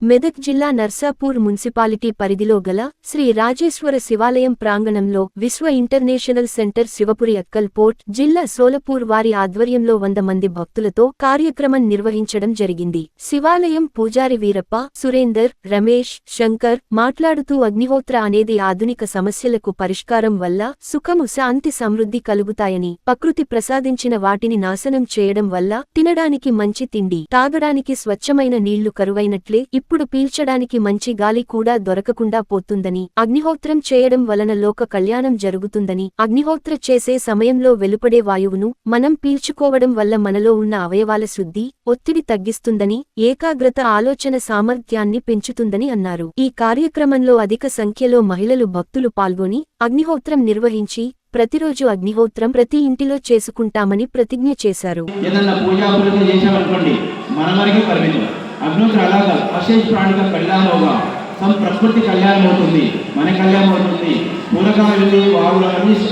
మెదక్ జిల్లా నర్సాపూర్ మున్సిపాలిటీ పరిధిలో గల శ్రీ రాజేశ్వర శివాలయం ప్రాంగణంలో విశ్వ international centre Shivapuri Akkal port జిల్లా సోలపూర్ వారి ఆధ్వర్యంలో 100 మంది భక్తులతో కార్యక్రమం నిర్వహించడం జరిగింది. శివాలయం పూజారి వీరప్ప, సురేందర్, రమేష్, శంకర్ మాట్లాడుతూ అగ్నిహోత్ర అనేది ఆధునిక సమస్యలకు పరిష్కారం వల్ల సుఖము, శాంతి, సమృద్ధి కలుగుతాయని, ప్రకృతి ప్రసాదించిన వాటిని నాశనం చేయడం వల్ల తినడానికి మంచి తిండి, తాగడానికి స్వచ్ఛమైన నీళ్లు కరువైనట్లే ఇప్పుడు పీల్చడానికి మంచి గాలి కూడా దొరకకుండా పోతుందని, అగ్నిహోత్రం చేయడం వలన లోక కళ్యాణం జరుగుతుందని, అగ్నిహోత్ర చేసే సమయంలో వెలుపడే వాయువును మనం పీల్చుకోవడం వల్ల మనలో ఉన్న అవయవాల శుద్ధి, ఒత్తిడి తగ్గిస్తుందని, ఏకాగ్రత, ఆలోచన సామర్థ్యాన్ని పెంచుతుందని అన్నారు. ఈ కార్యక్రమంలో అధిక సంఖ్యలో మహిళలు, భక్తులు పాల్గొని అగ్నిహోత్రం నిర్వహించి ప్రతిరోజు అగ్నిహోత్రం ప్రతి ఇంటిలో చేసుకుంటామని ప్రతిజ్ఞ చేశారు. अग्निहोत्र अलग अशेष प्राणी का कल्याण होगा, सब प्रकृति कल्याण होती, मन कल्याण होती, पूरकाली वायुవులు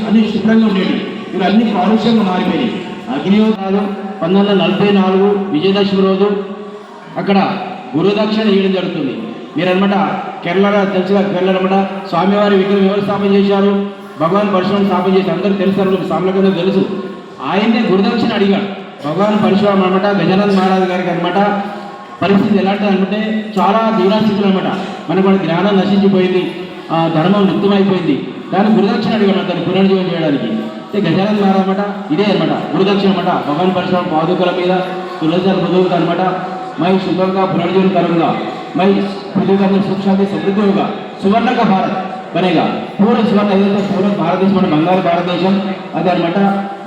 అన్ని శుభ్రంగా ఉండేవి. ఇవి అన్ని కాలుష్యంగా మారిపోయి అగ్నిహోత్రాలు 1944 విజయదశమి రోజు అక్కడ గురుదక్షిణ ఇవ్వడం జరుగుతుంది. మీరన్నమాట కేరళ తెలుసుగా, కేరళ అనమాట స్వామివారి విగ్రహం ఎవరు స్థాపన చేశారు? భగవాన్ పరశురాముడు స్థాపన చేసి అందరూ తెలుసు, స్వాములకందరూ తెలుసు. ఆయన్నే గురుదక్షిణ అడిగాడు భగవాన్ పరశురాముడు అనమాట. గజానన్ మహారాజ్ గారికి అనమాట పరిస్థితి ఎలాంటిది అంటే చాలా దీనాస్థితులు అనమాట. మనకు మన జ్ఞానం నశించిపోయింది, ధర్మం లుప్తమైపోయింది. దాన్ని గురుదక్షిణ అడిగాడు దాన్ని పునర్జీవం చేయడానికి. గజానన్ మహారాజ్ అనమాట ఇదే అనమాట గురుదక్షిణ అనమాట. భగవాన్ పరశురామ పాదుకల మీద తులసి మృదువుగా అనమాట మై సుఖంగా పునర్జీవం కరంగా మై పృథ్వీ సుఖశాంతి సమృద్ధిగా సువర్ణక భారత్ బనేగా. పూర్వ సువర్ణ ఏదైతే పూర్వ భారతదేశం అంటే బంగారు భారతదేశం అదే అనమాట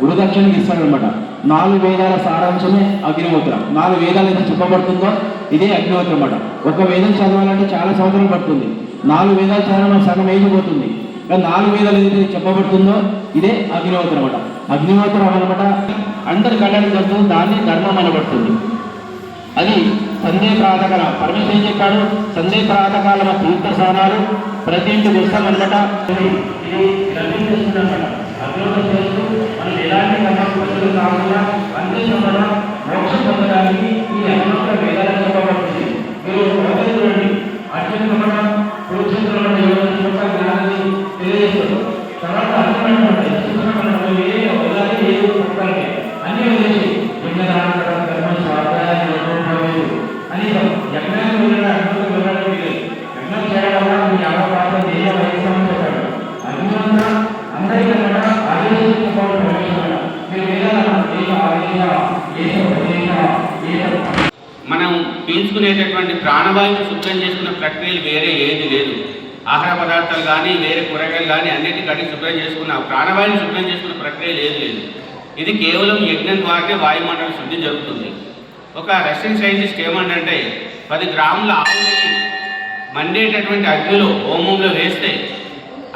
గురుదక్షిణకి ఇస్తాడనమాట. 4 వేదాల సారాంశమే అగ్నిహోత్రం. 4 వేదాలు అయితే చెప్పబడుతుందో ఇదే అగ్నిహోత్రం అన్నమాట. ఒక వేదం చదవాలంటే చాలా సంవత్సరం పడుతుంది. 4 వేదాలు చదవడం సగం వేయకపోతుంది. కానీ 4 వేదాలు ఏదైతే చెప్పబడుతుందో ఇదే అగ్నిహోత్రం అన్నమాట. అగ్నిహోత్రం అనమాట అందరి కళ్యాణం జరుగుతుంది, దాన్ని ధర్మం అనబడుతుంది. అది సందే ప్రాతకాల పరమేశ్వరం ఏం చెప్పాడు? సందే ప్రాతకాల తీర్థ స్నానాలు ప్రతి ఇంటికి వస్తామన్నమాట. అగ్నిహోత్రం చేస్తూ మనం ఎలాంటి కర్మలు కాకుండా అన్ని మోక్షం పొందడానికి ఈ అగ్నిహోత్ర వేదాలు చెప్పబడుతుంది. మీరు చూడండి, అత్యంత పురుషుల జ్ఞానాన్ని తెలియజేస్తారు. తర్వాత అన్ని అన్ని వదిలేసి కర్మ స్వాధ్యాయాలు అని యజ్ఞాన్ని అగ్నిహోత్రం వెళ్ళడం లేదు. యజ్ఞం చేయడం వల్ల మీ అవకాశం చెప్పాడు. అగ్నిహోత్ర అందరికీ మనం పీల్చుకునేటటువంటి ప్రాణవాయువును శుభ్రం చేసుకునే ప్రక్రియలు వేరే ఏది లేదు. ఆహార పదార్థాలు కానీ వేరే కూరగాయలు కానీ అన్నిటి కడిగి శుభ్రం చేసుకున్న ప్రాణవాయువును శుభ్రం చేసుకునే ప్రక్రియలు ఏది లేదు. ఇది కేవలం యజ్ఞం ద్వారానే వాయుమండల శుద్ధి జరుగుతుంది. ఒక రష్యన్ సైంటిస్ట్ ఏమంటే 10 గ్రాముల ఆవులకి మండేటటువంటి అగ్నిలో హోమంలో వేస్తే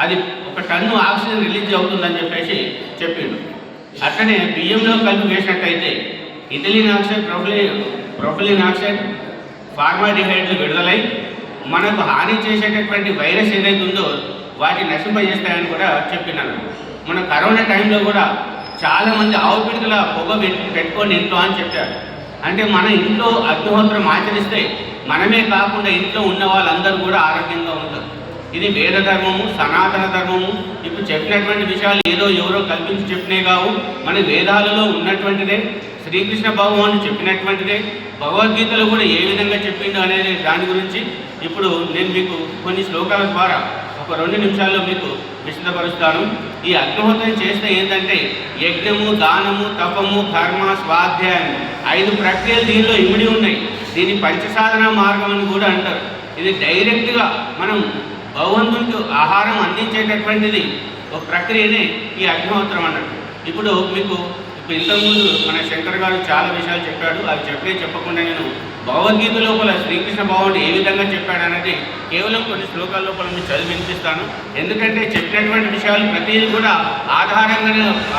అది 1 టన్ను ఆక్సిజన్ రిలీజ్ అవుతుందని చెప్పేసి చెప్పిండు. అట్లనే బియ్యంలో కలిపి వేసినట్టయితే ఇథిలిన్ ఆక్సైడ్, ప్రొపలిన్ ఆక్సైడ్, ఫార్మాడిహైడ్లు విడుదలై మనకు హాని చేసేటటువంటి వైరస్ ఏదైతే ఉందో వాటిని నశింపజేస్తాయని కూడా చెప్పినాను. మన కరోనా టైంలో కూడా చాలామంది ఆవు పిడకల పొగ పెట్టుకొని ఇంట్లో అని చెప్పారు. అంటే మన ఇంట్లో అగ్నిహోత్రం ఆచరిస్తే మనమే కాకుండా ఇంట్లో ఉన్న వాళ్ళందరూ కూడా ఆరోగ్యంగా ఉంటారు. ఇది వేద ధర్మము, సనాతన ధర్మము. ఇప్పుడు చెప్పినటువంటి విషయాలు ఏదో ఎవరో కల్పించి చెప్పినే కావు, మన వేదాలలో ఉన్నటువంటిదే, శ్రీకృష్ణ భగవానుడు చెప్పినటువంటిదే, భగవద్గీతలో కూడా ఏ విధంగా చెప్పిండు అనేది దాని గురించి ఇప్పుడు నేను మీకు కొన్ని శ్లోకాల ద్వారా ఒక 2 నిమిషాల్లో మీకు విశదపరుస్తాను. ఈ అగ్నిహోత్రం చేస్తే ఏంటంటే యజ్ఞము, దానము, తపము, కర్మ, స్వాధ్యాయం 5 ప్రక్రియలు దీనిలో ఇమిడి ఉన్నాయి. దీన్ని పంచసాధన మార్గం అని కూడా అంటారు. ఇది డైరెక్ట్గా మనం భగవంతునికి ఆహారం అందించేటటువంటిది ఒక ప్రక్రియనే ఈ అగ్నిహోత్రం అన్నట్టు. ఇప్పుడు మీకు ఇంతకుముందు మన శంకర్ గారు చాలా విషయాలు చెప్పాడు. అవి చెప్పకుండా నేను భగవద్గీత లోపల శ్రీకృష్ణ భగవానుడు ఏ విధంగా చెప్పాడు అనేది కేవలం కొన్ని శ్లోకాల లోపల మీకు చదివి వినిపిస్తాను. ఎందుకంటే చెప్పినటువంటి విషయాలు ప్రతిదీ కూడా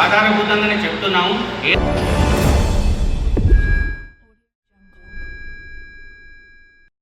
ఆధారభూతంగానే చెప్తున్నాము.